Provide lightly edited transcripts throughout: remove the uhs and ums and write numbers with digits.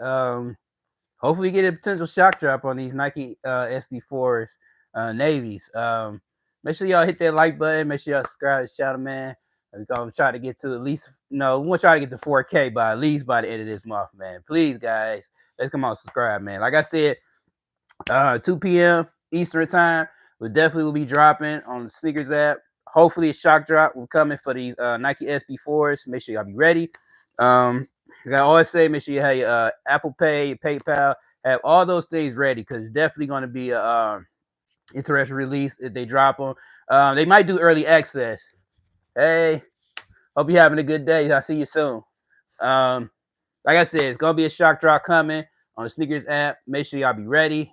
Hopefully get a potential shock drop on these Nike SB4s, navies. Make sure y'all hit that like button. Make sure y'all subscribe to the channel, man. We're gonna try to get to at least, we want to try to get to 4K by at least by the end of this month, man. Please, guys, let's come on, subscribe, man. Like I said, 2 p.m. Eastern time, we definitely will be dropping on the sneakers app. Hopefully, a shock drop will coming for these Nike SB4s. Make sure y'all be ready. Like I always say, make sure you have your Apple Pay, your PayPal, have all those things ready because it's definitely going to be a interesting release if they drop them. They might do early access. Hey, hope you're having a good day. I'll see you soon. Like I said, it's gonna be a shock drop coming on the sneakers app. Make sure y'all be ready.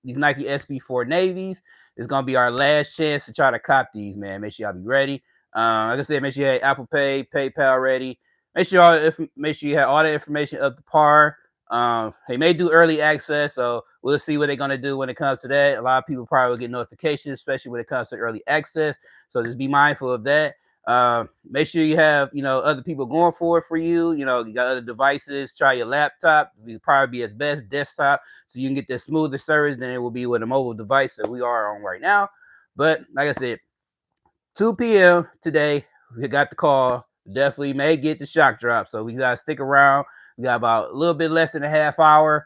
These Nike SB4 navies is gonna be our last chance to try to cop these, man. Make sure y'all be ready. Like I said, make sure you have Apple Pay, PayPal ready. Make sure you have all the information up to par. They may do early access, so we'll see what they're gonna do when it comes to that. A lot of people probably will get notifications, especially when it comes to early access. So just be mindful of that. Make sure you have, other people going for it for you. You got other devices. Try your laptop. It'll probably be its best desktop, so you can get this smoother service than it will be with a mobile device that we are on right now. But like I said, 2 p.m. today, we got the call. Definitely may get the shock drop, so we gotta stick around. We got about a little bit less than a half hour.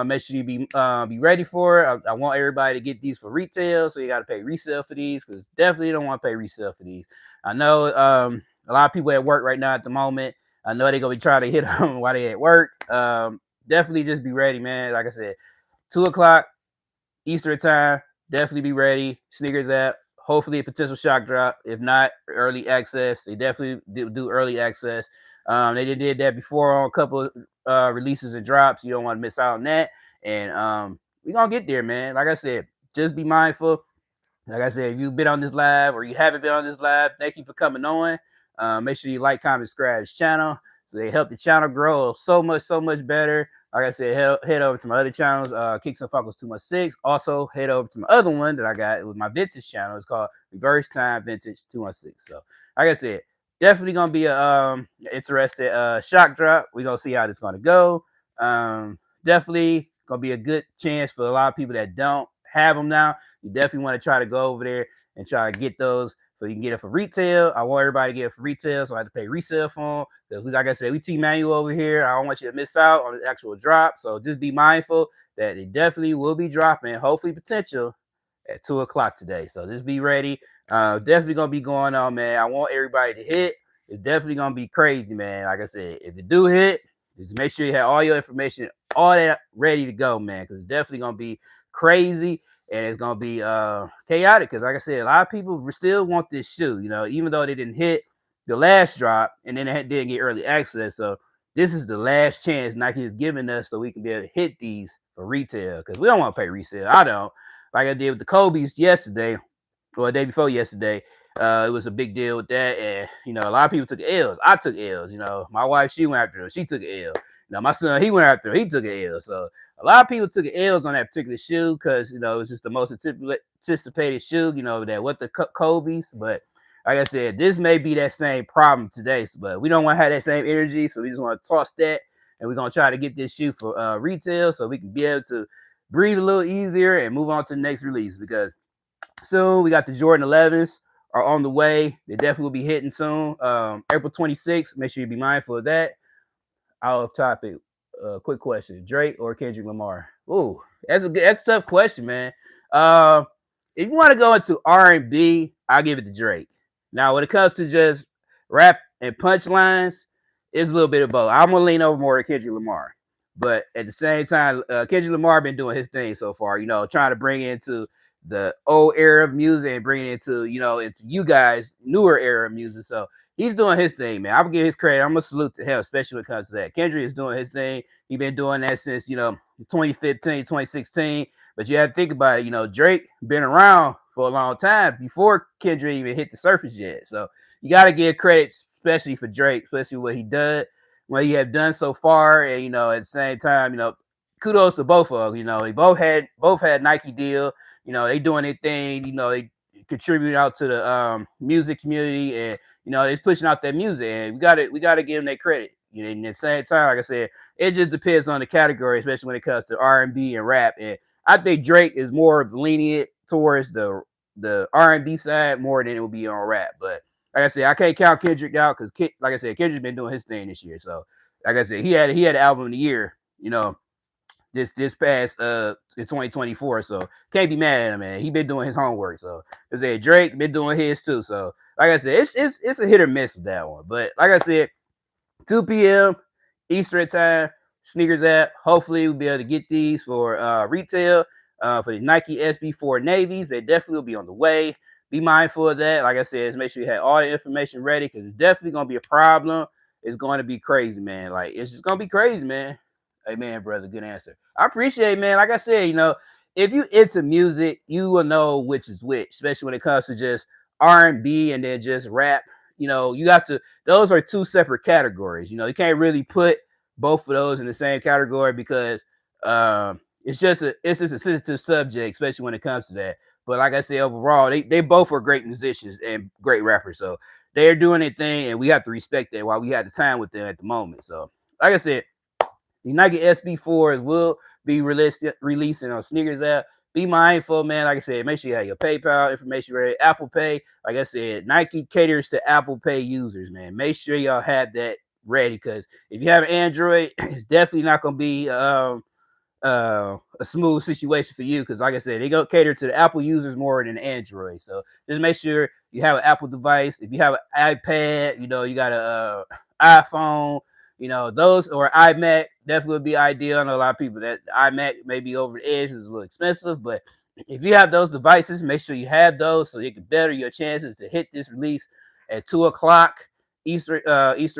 Make sure you be ready for it. I want everybody to get these for retail, so you got to pay resale for these because definitely don't want to pay resale for these. I know a lot of people at work right now at the moment. I know they're gonna be trying to hit them while they at work. Definitely just be ready, man. Like I said, 2 o'clock Eastern time. Definitely be ready. Sneakers app. Hopefully a potential shock drop. If not, early access. They definitely do early access. They did that before on a couple of releases and drops. You don't want to miss out on that. And we're gonna get there, man. Like I said, just be mindful. Like I said, if you've been on this live or you haven't been on this live, thank you for coming on. Make sure you like, comment, subscribe to this channel. So they help the channel grow so much better. Like I said, head over to my other channels, kickz84 216. Also, head over to my other one that I got with my vintage channel. It's called Reverse Time Vintage 216. So, like I said, definitely gonna be a interesting shock drop. We're gonna see how this gonna go. Definitely gonna be a good chance for a lot of people that don't have them now. You definitely want to try to go over there and try to get those so you can get it for retail. I want everybody to get it for retail, so I have to pay resale for them. Because, like I said, we team manual over here. I don't want you to miss out on the actual drop. So just be mindful that it definitely will be dropping, hopefully potential, at 2 o'clock today. So just be ready. Definitely going to be going on, man. I want everybody to hit. It's definitely going to be crazy, man. Like I said, if you do hit, just make sure you have all your information, all that ready to go, man. Because it's definitely going to be crazy. And it's gonna be chaotic because, like I said, a lot of people still want this shoe. Even though they didn't hit the last drop and then they didn't get early access. So this is the last chance Nike is giving us so we can be able to hit these for retail because we don't want to pay resale. I don't. Like I did with the Kobe's yesterday or the day before yesterday. It was a big deal with that, and a lot of people took L's. I took L's. My wife, she went after her. She took an L. My son, he went after her. He took an L. So a lot of people took L's on that particular shoe because it was just the most anticipated shoe. That what the Kobe's. But like I said, this may be that same problem today. But we don't want to have that same energy, so we just want to toss that, and we're gonna try to get this shoe for retail so we can be able to breathe a little easier and move on to the next release because soon we got the Jordan 11s are on the way. They definitely will be hitting soon. April 26th. Make sure you be mindful of that. Out of topic. Quick question: Drake or Kendrick Lamar? Ooh, that's a tough question, man. If you want to go into R&B, I'll give it to Drake. Now, when it comes to just rap and punchlines, it's a little bit of both. I'm gonna lean over more to Kendrick Lamar, but at the same time, Kendrick Lamar been doing his thing so far. Trying to bring into the old era of music and bring it into into you guys newer era of music. So he's doing his thing, man. I'm gonna give his credit. I'm gonna salute to him, especially when it comes to that. Kendrick is doing his thing. He's been doing that since 2015, 2016. But you have to think about it. Drake been around for a long time before Kendrick even hit the surface yet. So you got to give credit, especially for Drake, especially what he have done so far. And at the same time, kudos to both of them. They both had Nike deal. They doing their thing. They contribute out to the music community, and it's pushing out that music. And we got to give them their credit. You know, and at the same time, like I said, it just depends on the category, especially when it comes to R&B and rap. And I think Drake is more lenient towards the R&B side more than it will be on rap. But like I said, I can't count Kendrick out because, like I said, Kendrick's been doing his thing this year. So like I said, he had the album of the year, you know, this past in 2024. So can't be mad at him, man. He been doing his homework. So I said Drake been doing his too. So like I said, it's a hit or miss with that one. But like I said, 2 p.m. Eastern time, sneakers app. Hopefully we'll be able to get these for retail. For the Nike SB4 Navies, they definitely will be on the way. Be mindful of that. Like I said, just make sure you have all the information ready because it's definitely gonna be a problem. It's going to be crazy, man. Like it's just gonna be crazy, man. Hey, man, brother, good answer. I appreciate it, man. Like I said, you know, if you into music, you will know which is which, especially when it comes to just R&B and then just rap. You know, you have to. Those are two separate categories. You know, you can't really put both of those in the same category because it's just a sensitive subject, especially when it comes to that. But like I said, overall, they both are great musicians and great rappers. So they're doing their thing, and we have to respect that while we have the time with them at the moment. So, like I said, the Nike SB4s will be releasing on sneakers app. Be mindful, man. Like I said, make sure you have your PayPal information ready. Apple Pay, like I said, Nike caters to Apple Pay users, man. Make sure y'all have that ready because if you have an Android, it's definitely not going to be a smooth situation for you because like I said, they go cater to the Apple users more than Android. So just make sure you have an Apple device. If you have an iPad, you know, you got a iPhone, you know, those or iMac definitely would be ideal. I know a lot of people that the iMac maybe over the edge is a little expensive, but if you have those devices, make sure you have those so you can better your chances to hit this release at 2 o'clock Eastern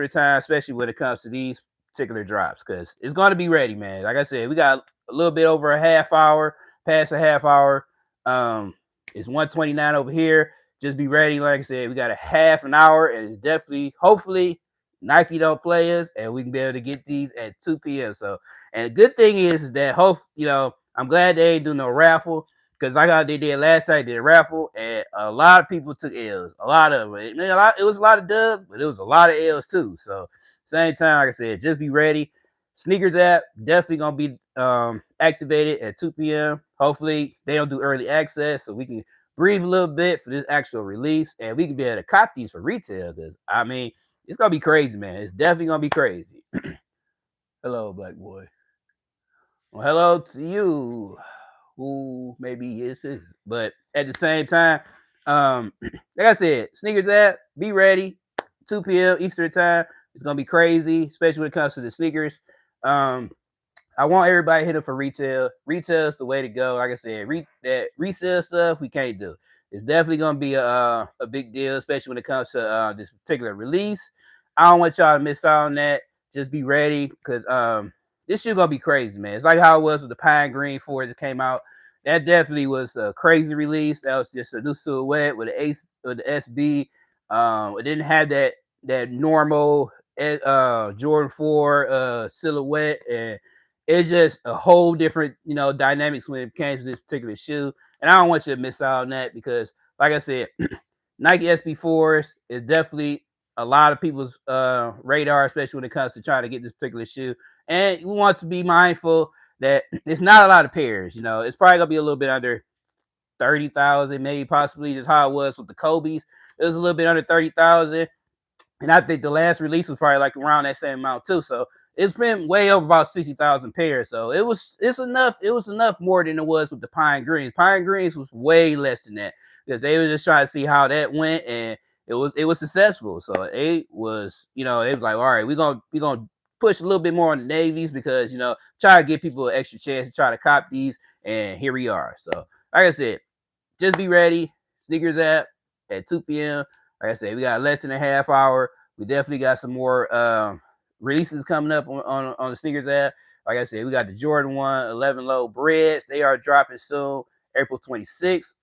time, especially when it comes to these particular drops, because it's going to be ready, man. Like I said, we got a little bit over a half hour, past a half hour. It's 1:29 over here. Just be ready. Like I said, we got a half an hour, and it's definitely, hopefully, Nike don't play us, and we can be able to get these at 2 p.m. So, and the good thing is that you know, I'm glad they ain't do no raffle because like how they did last night, they did a raffle, and a lot of people took L's. A lot of them. It was a lot of dubs, but it was a lot of L's too. So, same time, like I said, just be ready. Sneakers app definitely gonna be activated at 2 p.m. Hopefully, they don't do early access, so we can breathe a little bit for this actual release, and we can be able to cop these for retail. Because I mean, it's gonna be crazy, man. It's definitely gonna be crazy. Hello, black boy. Well, hello to you, who maybe is this, but at the same time, like I said, sneakers app, be ready. 2 p.m. Eastern time. It's gonna be crazy, especially when it comes to the sneakers. I want everybody to hit up for retail. Retail is the way to go. Like I said, that resale stuff we can't do. It's definitely gonna be a big deal, especially when it comes to this particular release. I don't want y'all to miss out on that. Just be ready because this shit gonna be crazy, man. It's like how it was with the Pine Green 4 that came out. That definitely was a crazy release. That was just a new silhouette with the SB. It didn't have that normal Jordan 4 silhouette, and it's just a whole different, you know, dynamics when it came to this particular shoe. And I don't want you to miss out on that because, like I said, Nike SB4s is definitely a lot of people's radar, especially when it comes to trying to get this particular shoe. And we want to be mindful that it's not a lot of pairs. You know, it's probably gonna be a little bit under 30,000, maybe possibly just how it was with the Kobe's. It was a little bit under 30,000. And I think the last release was probably like around that same amount too. So it's been way over about 60,000 pairs. So it's enough. It was enough more than it was with the Pine Greens. Pine Greens was way less than that because they were just trying to see how that went, and it was successful. So it was, you know, it was like, all right, we're gonna push a little bit more on the navies because, you know, try to give people an extra chance to try to cop these, and here we are. So like I said, just be ready. Sneakers app at 2 p.m. Like I said, we got less than a half hour. We definitely got some more releases coming up on the sneakers app. Like I said, we got the Jordan 1 11 low breads. They are dropping soon, April 26th.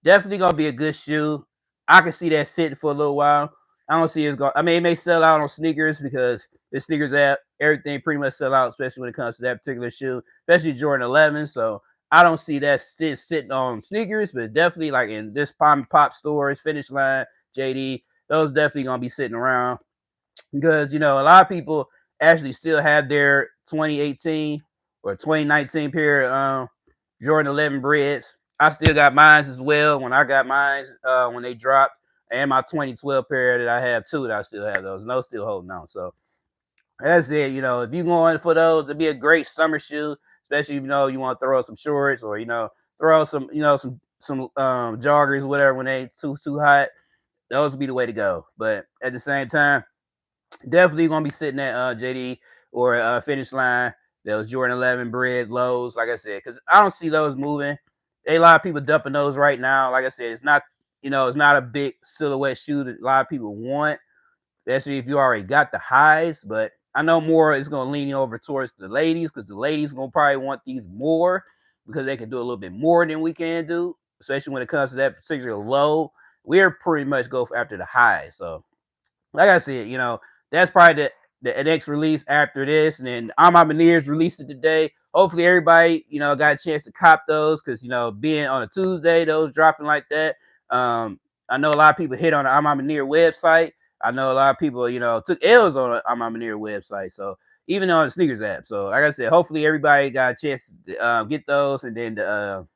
Definitely gonna be a good shoe. I can see that sitting for a little while. I don't see it's going. I mean, it may sell out on sneakers because the sneakers app, everything pretty much sell out, especially when it comes to that particular shoe, especially Jordan 11. So I don't see that sitting on sneakers, but definitely like in this pop stores, Finish Line, JD, those definitely gonna be sitting around. because a lot of people actually still have their 2018 or 2019 period Jordan 11 breads. I still got mines as well. When I got mines, when they dropped, and my 2012 pair that I have too, that I still have those, and those still holding on. So that's it. If you going for those, it'd be a great summer shoe, especially if you want to throw some shorts or throw some some joggers, whatever, when they too hot. Those would be the way to go. But at the same time, definitely gonna be sitting at JD or finish line. Those Jordan 11 bread lows, like I said, because I don't see those moving. A lot of people dumping those right now. Like I said, it's not a big silhouette shoe that a lot of people want, especially if you already got the highs. But I know more is gonna lean over towards the ladies because the ladies gonna probably want these more because they can do a little bit more than we can do, especially when it comes to that particular low. We're pretty much go after the highs. So like I said, that's probably the next release after this. And then Armaniers released it today. Hopefully everybody, got a chance to cop those because, being on a Tuesday, those dropping like that. I know a lot of people hit on the Armanier website. I know a lot of people, took L's on the Armanier website. So even on the sneakers app. So like I said, hopefully everybody got a chance to get those. And then the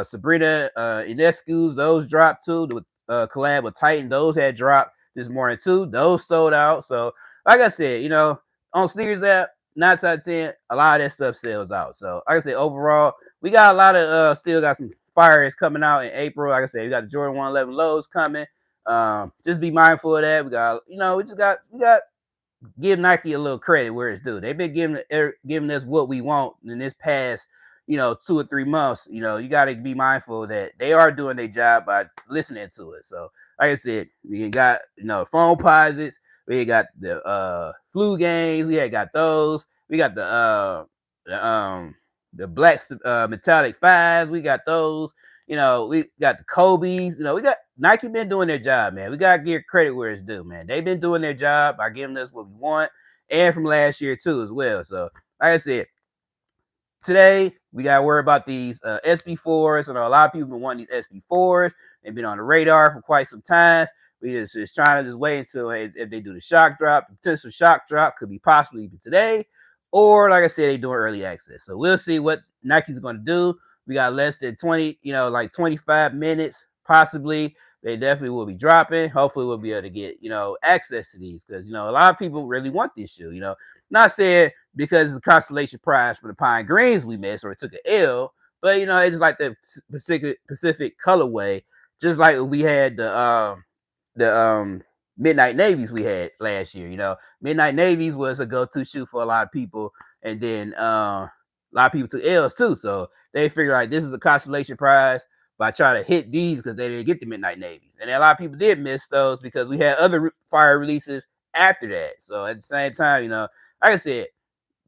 Sabrina Ionescu's, those dropped too. The collab with Titan, those had dropped this morning too. Those sold out. So like I said, on sneakers app, 9 out of 10, a lot of that stuff sells out. So like I said, overall, we got a lot of still got some fires coming out in April. Like I said, we got the Jordan 111 lows coming. Just be mindful of that. We got, we got give Nike a little credit where it's due. They've been giving us what we want in this past, 2 or 3 months. You got to be mindful that they are doing their job by listening to it. So, like I said, we got phone posits. We got the flu games. We had got those. We got the black metallic fives. We got those. We got the Kobe's. We got Nike been doing their job, man. We gotta give credit where it's due, man. They've been doing their job by giving us what we want, and from last year too as well. So, like I said, today we gotta worry about these SB4s. I know a lot of people been wanting these SB4s. They've been on the radar for quite some time. We just trying to just wait until if they do the shock drop. The potential shock drop could be possibly even today, or like I said, they doing early access. So we'll see what Nike's going to do. We got less than 20, like 25 minutes possibly. They definitely will be dropping. Hopefully we'll be able to get, access to these because, a lot of people really want this shoe, Not saying because it's the constellation prize for the Pine Greens we missed or it took an L, but, it's like the Pacific colorway, just like we had the Midnight Navies we had last year. Midnight Navies was a go-to shoe for a lot of people, and then a lot of people took L's too. So they figured like this is a consolation prize by trying to hit these because they didn't get the Midnight Navies, and a lot of people did miss those because we had other fire releases after that. So at the same time, like I said,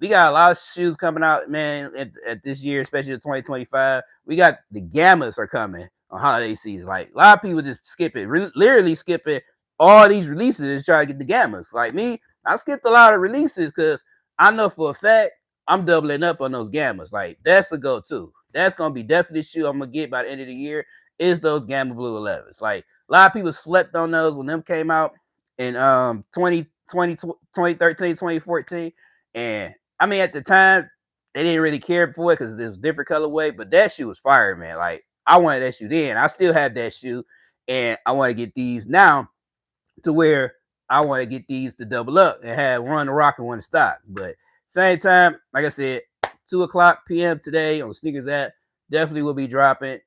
we got a lot of shoes coming out, man, at this year, especially 2025. We got the Gammas are coming on holiday season. Like a lot of people just skip it, literally skipping all these releases and try to get the Gammas. Like me, I skipped a lot of releases because I know for a fact I'm doubling up on those Gammas. Like that's the go-to. That's gonna be definitely the shoe I'm gonna get by the end of the year. Is those Gamma Blue 11s. Like a lot of people slept on those when them came out in 2013, 2014. And I mean, at the time, they didn't really care for it because it was different colorway, but that shoe was fire, man. Like, I wanted that shoe then. I still have that shoe, and I want to get these now to where I want to get these to double up and have one to rock and one to stock. But same time, like I said, 2:00 p.m. today on the sneakers app, definitely will be dropping,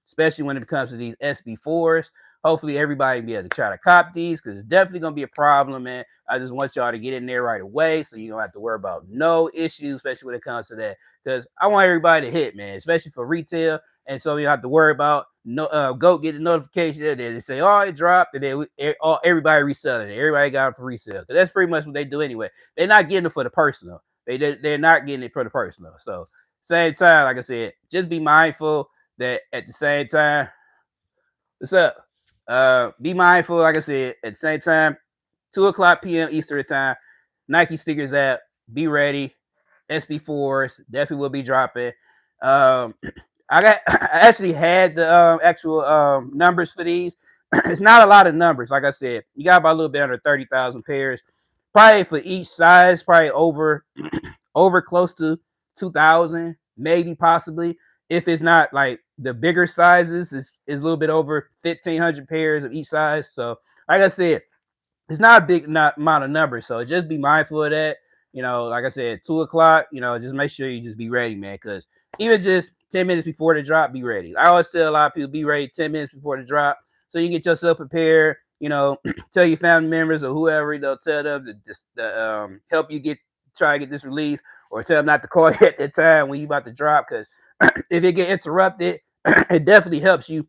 especially when it comes to these SB4s. Hopefully everybody will be able to try to cop these because it's definitely going to be a problem, man. I just want y'all to get in there right away so you don't have to worry about no issues, especially when it comes to that. Because I want everybody to hit, man, especially for retail. And so you don't have to worry about go get the notification and they say, oh, it dropped, and then everybody reselling it. Everybody got it for resale. Because that's pretty much what they do anyway. They're not getting it for the personal. They're not getting it for the personal. So same time, like I said, just be mindful that at the same time, what's up? Be mindful, like I said, at the same time, 2:00 p.m. Eastern time, Nike sneakers app, be ready. SB4s definitely will be dropping. I actually had the actual numbers for these. it's not a lot of numbers. Like I said, you got about a little bit under 30,000 pairs. Probably for each size, probably over close to 2,000, maybe possibly. If it's not like the bigger sizes, is a little bit over 1,500 pairs of each size. So, like I said, it's not a big amount of numbers. So just be mindful of that. Like I said, 2 o'clock, just make sure you just be ready, man. Because even just 10 minutes before the drop, be ready. I always tell a lot of people, be ready 10 minutes before the drop so you get yourself prepared. Tell your family members or whoever, tell them to just help you try to get this release, or tell them not to call you at that time when you about to drop. Because if it get interrupted, it definitely helps you.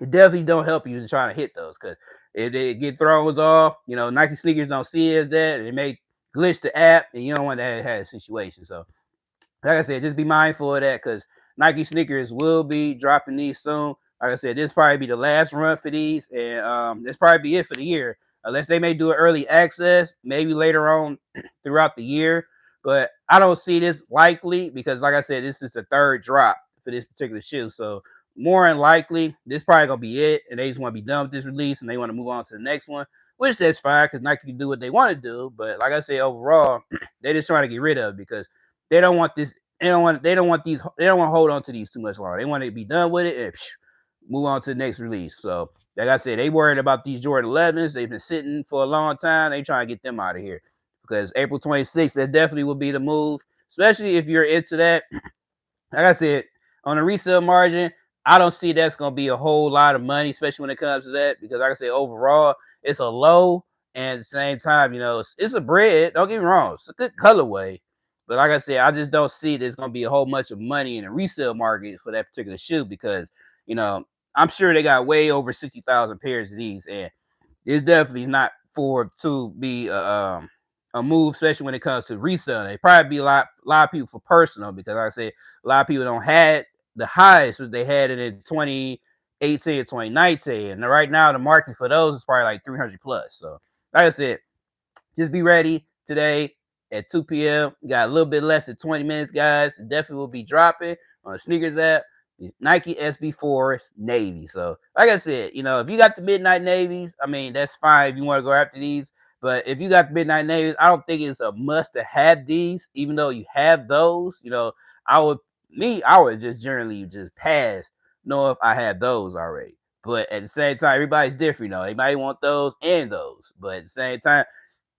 It definitely don't help you in trying to hit those, because if they get throws off, Nike sneakers don't see it as that. It may glitch the app, and you don't want that have a situation. So, like I said, just be mindful of that, because Nike sneakers will be dropping these soon. Like I said, this probably be the last run for these, and this probably be it for the year, unless they may do an early access, maybe later on throughout the year. But I don't see this likely, because, like I said, this is the third drop for this particular shoe. So more than likely, this probably gonna be it, and they just want to be done with this release, and they want to move on to the next one, which that's fine, because Nike can do what they want to do. But like I said, overall, they're just trying to get rid of it, because they don't want this. They don't want these. They don't want to hold on to these too much longer. They want to be done with it and move on to the next release. So, like I said, they worried about these Jordan 11s. They've been sitting for a long time. They trying to get them out of here, because April 26th, that definitely will be the move, especially if you're into that. Like I said, on the resale margin, I don't see that's going to be a whole lot of money, especially when it comes to that, because like I said, overall, it's a low, and at the same time, it's a bread. Don't get me wrong. It's a good colorway. But like I said, I just don't see there's going to be a whole bunch of money in the resale market for that particular shoe, because, I'm sure they got way over 60,000 pairs of these, and it's definitely not for to be a move, especially when it comes to reselling. It probably be a lot of people for personal, because like I said, a lot of people don't had the highest they had it in 2018 and 2019, and right now the market for those is probably like 300 plus. So like I said, just be ready today at 2 p.m. We got a little bit less than 20 minutes, guys. It definitely will be dropping on the sneakers app. Nike SB4s navy. So like I said, if you got the midnight navies, I mean, that's fine if you want to go after these. But if you got the midnight navies, I don't think it's a must to have these, even though you have those. I would just generally just pass, know if I had those already. But at the same time, everybody's different. They might want those and those. But at the same time,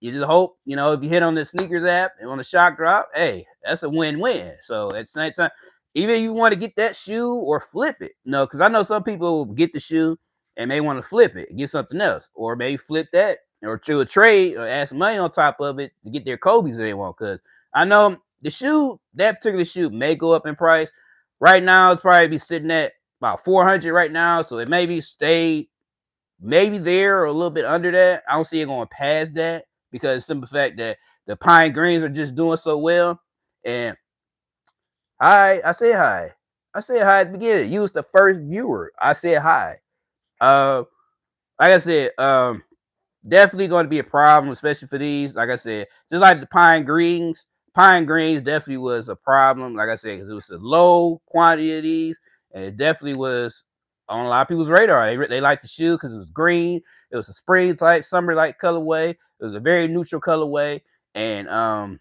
you just hope, if you hit on the sneakers app and on the shock drop, hey, that's a win-win. So at the same time, even if you want to get that shoe or flip it, because I know some people get the shoe and may want to flip it, get something else, or maybe flip that or do a trade or add some money on top of it to get their Kobe's they want. Because I know that particular shoe may go up in price. Right now, it's probably be sitting at about 400 right now, so it maybe stay maybe there or a little bit under that. I don't see it going past that, because simple fact that the pine greens are just doing so well. And hi, I said hi. I said hi at the beginning. You was the first viewer. I said hi. Like I said, definitely going to be a problem, especially for these. Like I said, just like the pine greens. Pine greens definitely was a problem. Like I said, because it was a low quantity of these, and it definitely was on a lot of people's radar. They liked the shoe because it was green. It was a spring type, summer like colorway. It was a very neutral colorway, and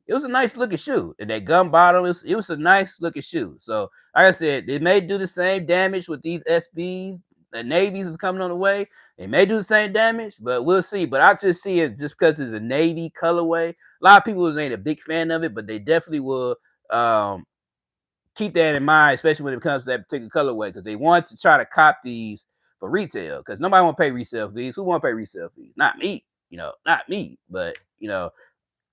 it was a nice looking shoe. And that gum bottom, it was a nice looking shoe. So, like I said, they may do the same damage with these SBs. The navies is coming on the way. They may do the same damage, but we'll see. But I just see it just because it's a navy colorway. A lot of people ain't a big fan of it, but they definitely will keep that in mind, especially when it comes to that particular colorway, because they want to try to cop these for retail, because nobody want to pay resale fees. Who want to pay resale fees? Not me, not me. But you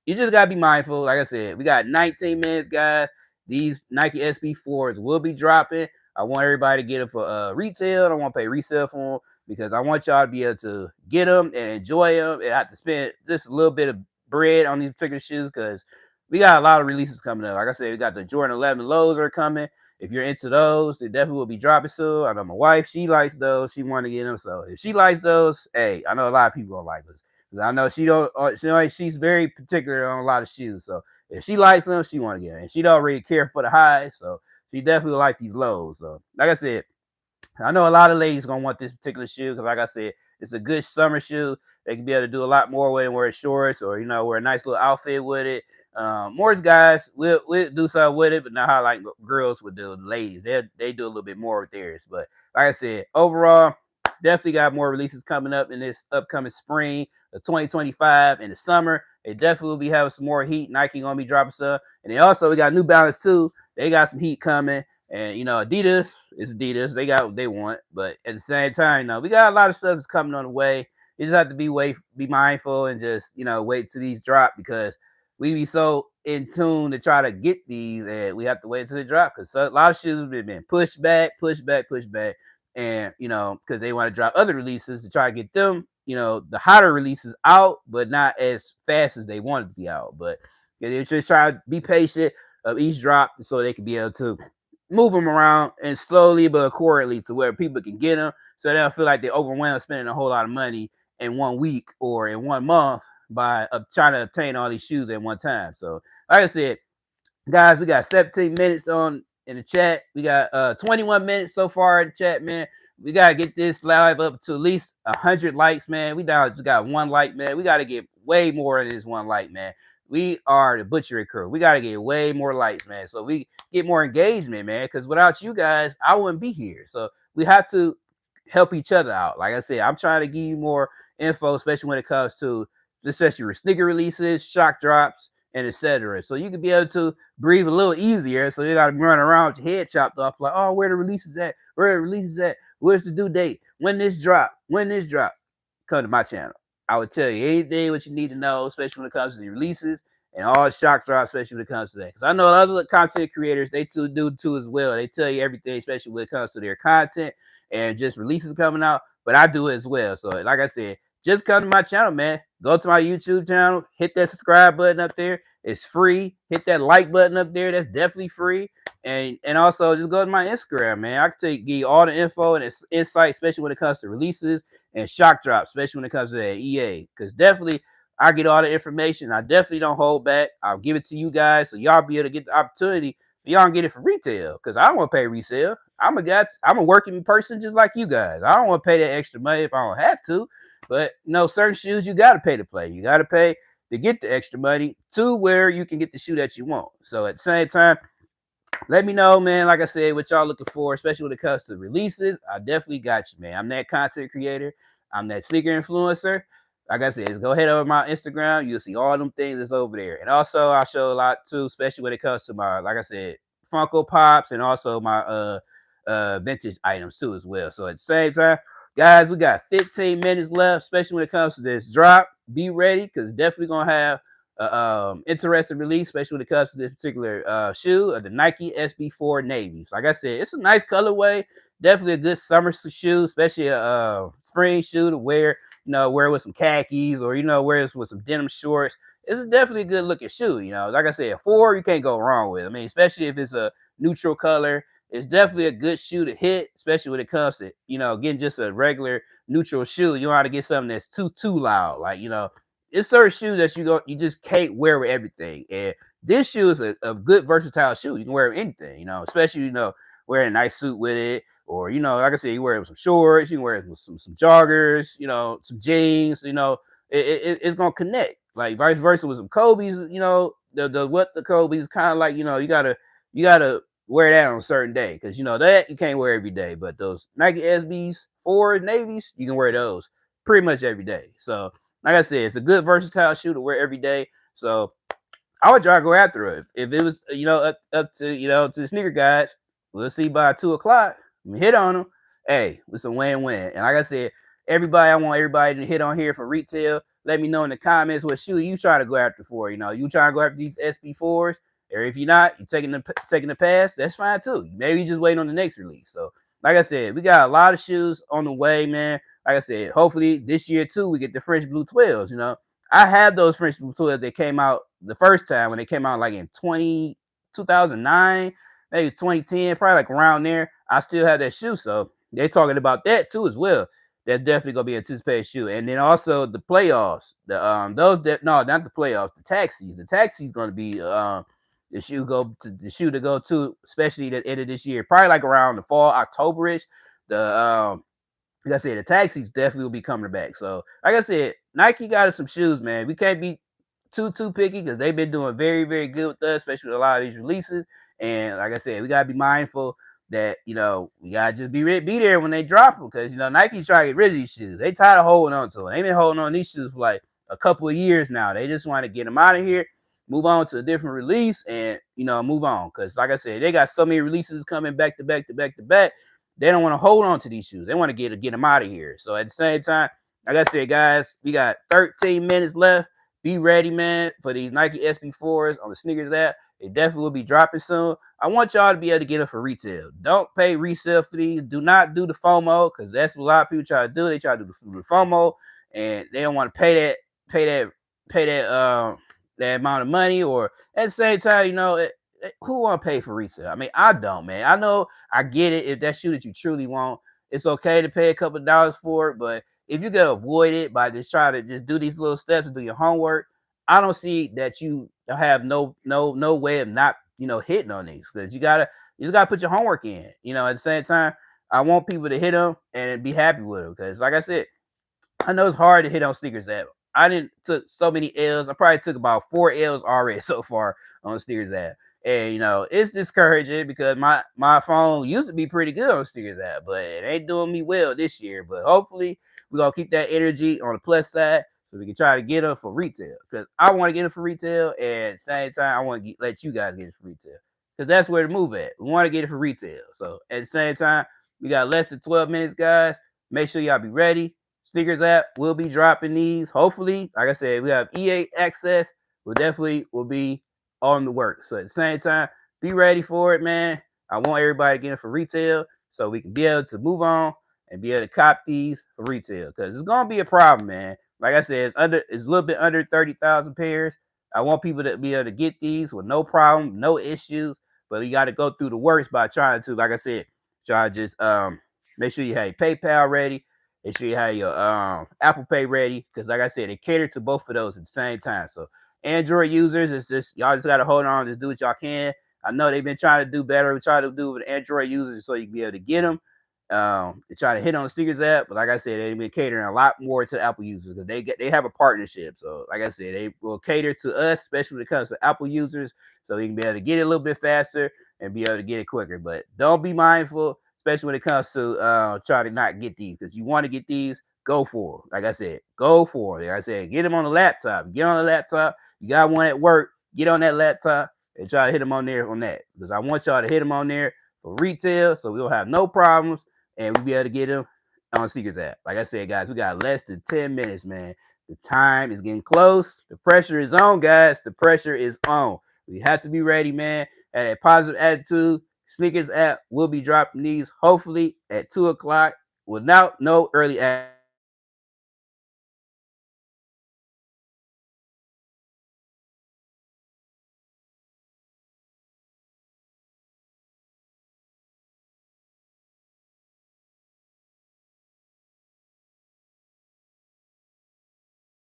just gotta be mindful. Like I said, we got 19 minutes, guys. These Nike SB4s will be dropping. I want everybody to get them for retail. I don't want to pay resale for them, because I want y'all to be able to get them and enjoy them and have to spend just a little bit of bread on these particular shoes, because we got a lot of releases coming up. Like I said, we got the Jordan 11 lows are coming. If you're into those, they definitely will be dropping soon. I know my wife, she likes those. She want to get them. So if she likes those, hey, I know a lot of people don't like those. I know she's very particular on a lot of shoes. So if she likes them, she want to get them. And she don't really care for the highs. So she definitely like these lows. So like I said, I know a lot of ladies gonna want this particular shoe because, like I said, it's a good summer shoe. They can be able to do a lot more with it, wear shorts or wear a nice little outfit with it. Most guys will do something with it, but not how like girls would do. The ladies they do a little bit more with theirs. But like I said, overall, definitely got more releases coming up in this upcoming spring of 2025 in the summer. They definitely will be having some more heat. Nike gonna be dropping stuff, and then also we got New Balance too. They got some heat coming. And Adidas is Adidas. They got what they want, but at the same time, we got a lot of stuff that's coming on the way. You just have to be mindful and just wait till these drop because we be so in tune to try to get these, and we have to wait till they drop because a lot of shoes have been pushed back, and because they want to drop other releases to try to get them, the hotter releases out, but not as fast as they wanted to be out. But they just try to be patient of each drop so they can be able to move them around and slowly but accordingly to where people can get them so they don't feel like they're overwhelmed spending a whole lot of money in 1 week or in 1 month by trying to obtain all these shoes at one time. So like I said, guys, we got 17 minutes on in the chat. We got 21 minutes so far in the chat, man. We gotta get this live up to at least 100 likes, man. We now just got 1 like, man. We gotta get way more than this 1 like, man. We are the butchery crew. We gotta get way more likes, man. So we get more engagement, man. Because without you guys, I wouldn't be here. So we have to help each other out. Like I said, I'm trying to give you more info, especially when it comes to especially your sneaker releases, shock drops, and etc. So you can be able to breathe a little easier. So you gotta run around with your head chopped off, like, oh, where the releases at? Where the releases at? Where's the due date? When this drop? When this drop? Come to my channel. I would tell you anything what you need to know, especially when it comes to the releases and all the shock drops, especially when it comes to that. Because I know other content creators, they do too as well. They tell you everything, especially when it comes to their content and just releases coming out. But I do it as well. So like I said, just come to my channel, man. Go to my YouTube channel, hit that subscribe button up there. It's free. Hit that like button up there. That's definitely free. And also just go to my Instagram, man. I can give you all the info and insight, especially when it comes to releases and shock drops, especially when it comes to that EA. Because definitely I get all the information. I definitely don't hold back. I'll give it to you guys so y'all be able to get the opportunity. Y'all can get it for retail because I don't want to pay resale. I'm a working person just like you guys. I don't want to pay that extra money if I don't have to. But certain shoes you got to pay to play. You got to pay to get the extra money to where you can get the shoe that you want. So at the same time, let me know, man. Like I said, what y'all looking for, especially when it comes to releases. I definitely got you, man. I'm that content creator. I'm that sneaker influencer. Like I said, go ahead over my Instagram. You'll see all them things that's over there. And also, I show a lot too, especially when it comes to my, like I said, Funko Pops and also my vintage items too as well. So at the same time, guys, we got 15 minutes left, especially when it comes to this drop. Be ready because definitely gonna have interesting release, especially when it comes to this particular shoe of the Nike SB4 Navies. Like I said, it's a nice colorway. Definitely a good summer shoe, especially a spring shoe to wear. Wear with some khakis or wear it with some denim shorts. It's definitely a good looking shoe. Like I said, 4 you can't go wrong with. I mean, especially if it's a neutral color. It's definitely a good shoe to hit, especially when it comes to, getting just a regular neutral shoe. You don't have to get something that's too loud. Like, it's certain shoes that you just can't wear with everything. And this shoe is a good versatile shoe. You can wear with anything, especially, wearing a nice suit with it. Or, like I said, you wear it with some shorts, you can wear it with some joggers, some jeans, it's gonna connect. Like vice versa with some Kobe's, the Kobe's kind of like, you gotta wear that on a certain day because that you can't wear every day. But those Nike SBs, 4 Navies, you can wear those pretty much every day. So like I said, it's a good versatile shoe to wear every day. So I would try to go after it. If it was, up to to the sneaker guys, we'll see by 2 o'clock. Hit on them. Hey, it's a win-win. And like I said, I want everybody to hit on here for retail. Let me know in the comments what shoe you try to go after for. You trying to go after these SB4s. Or if you're not, you're taking the pass, that's fine too. Maybe you just waiting on the next release. So, like I said, we got a lot of shoes on the way, man. Like I said, hopefully this year too, we get the French Blue 12s. I have those French Blue 12s that came out the first time when they came out like in 2009, maybe 2010, probably like around there. I still have that shoe. So they're talking about that too as well. That's definitely gonna be an anticipated shoe. And then also the playoffs. Not the playoffs, the taxis. The taxis gonna be the shoe to go to, especially the end of this year, probably like around the fall, October-ish. the like I said, the taxis definitely will be coming back. So, like I said, Nike got us some shoes, man. We can't be too picky because they've been doing very very good with us, especially with a lot of these releases. And like I said, we gotta be mindful that we gotta just be there when they drop them because Nike try to get rid of these shoes. They tired of holding on to them. They've been holding on to these shoes for like a couple of years now. They just want to get them out of here, move on to a different release, and move on. Because like I said, they got so many releases coming back to back to back to back. They don't want to hold on to these shoes. They want to get them out of here. So at the same time, like I said, guys, we got 13 minutes left. Be ready, man, for these Nike SB4s on the sneakers app. They definitely will be dropping soon. I want y'all to be able to get them for retail. Don't pay resale for these. Do not do the FOMO because that's what a lot of people try to do. They try to do the FOMO and they don't want to pay that amount of money. Or at the same time, who want to pay for resale? I mean, I don't, man. I know I get it. If that shoe that you truly want, it's okay to pay a couple of dollars for it. But if you can avoid it by just trying to just do these little steps and do your homework, I don't see that you have no way of not hitting on these because you just gotta put your homework in. At the same time, I want people to hit them and be happy with them because, like I said, I know it's hard to hit on sneakers app. I didn't took so many L's. I probably took about 4 L's already so far on sneakers app. And it's discouraging because my phone used to be pretty good on sneakers app, but it ain't doing me well this year. But hopefully we're gonna keep that energy on the plus side so we can try to get them for retail. Because I want to get them for retail, and at the same time, I want to let you guys get it for retail. Because that's where the move at. We want to get it for retail. So at the same time, we got less than 12 minutes, guys. Make sure y'all be ready. Sneakers app will be dropping these. Hopefully, like I said, we have EA access. We definitely will be on the work. So at the same time, be ready for it, man. I want everybody to get it for retail so we can be able to move on and be able to cop these for retail because it's gonna be a problem, man. Like I said, it's a little bit under 30,000 pairs. I want people to be able to get these with no problem, no issues. But you got to go through the works by trying to, like I said, try to just make sure you have your PayPal ready. Make sure you have your Apple Pay ready because, like I said, they cater to both of those at the same time. So Android users, it's just y'all just gotta hold on, just do what y'all can. I know they've been trying to do better. We try to do with Android users so you can be able to get them. They try to hit on the sneakers app, but like I said, they've been catering a lot more to Apple users because they have a partnership. So, like I said, they will cater to us, especially when it comes to Apple users, so you can be able to get it a little bit faster and be able to get it quicker. But don't be mindful, especially when it comes to try to not get these because you want to get these. Go for it. Like I said, go for it. Like I said, get them on the laptop. Get on the laptop. You got one at work, get on that laptop and try to hit them on there on that. Because I want y'all to hit them on there for retail so we don't have no problems and we'll be able to get them on Sneakers app. Like I said, guys, we got less than 10 minutes, man. The time is getting close. The pressure is on, guys. The pressure is on. We have to be ready, man. At a positive attitude, Sneakers app will be dropping these hopefully at 2 o'clock without no early access.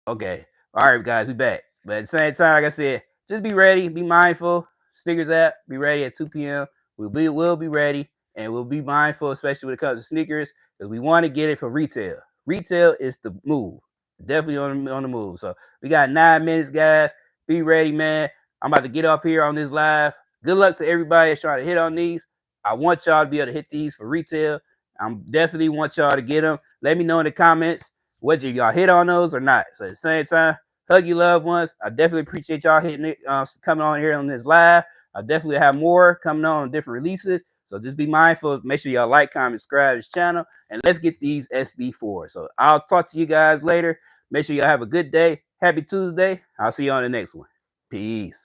Okay. All right, guys, we back. But at the same time, like I said, just be ready, be mindful. Sneakers app, be ready at 2 p.m. We'll be ready and we'll be mindful, especially when it comes to sneakers, because we want to get it for retail. Retail is the move. Definitely on the move. So we got 9 minutes, guys. Be ready, man. I'm about to get off here on this live. Good luck to everybody that's trying to hit on these. I want y'all to be able to hit these for retail. I'm definitely want y'all to get them. Let me know in the comments whether y'all hit on those or not. So at the same time, hug your loved ones. I definitely appreciate y'all hitting it, coming on here on this live. I definitely have more coming on different releases. So just be mindful. Make sure y'all like, comment, subscribe to this channel, and let's get these SB4. So I'll talk to you guys later. Make sure y'all have a good day. Happy Tuesday. I'll see you on the next one. Peace.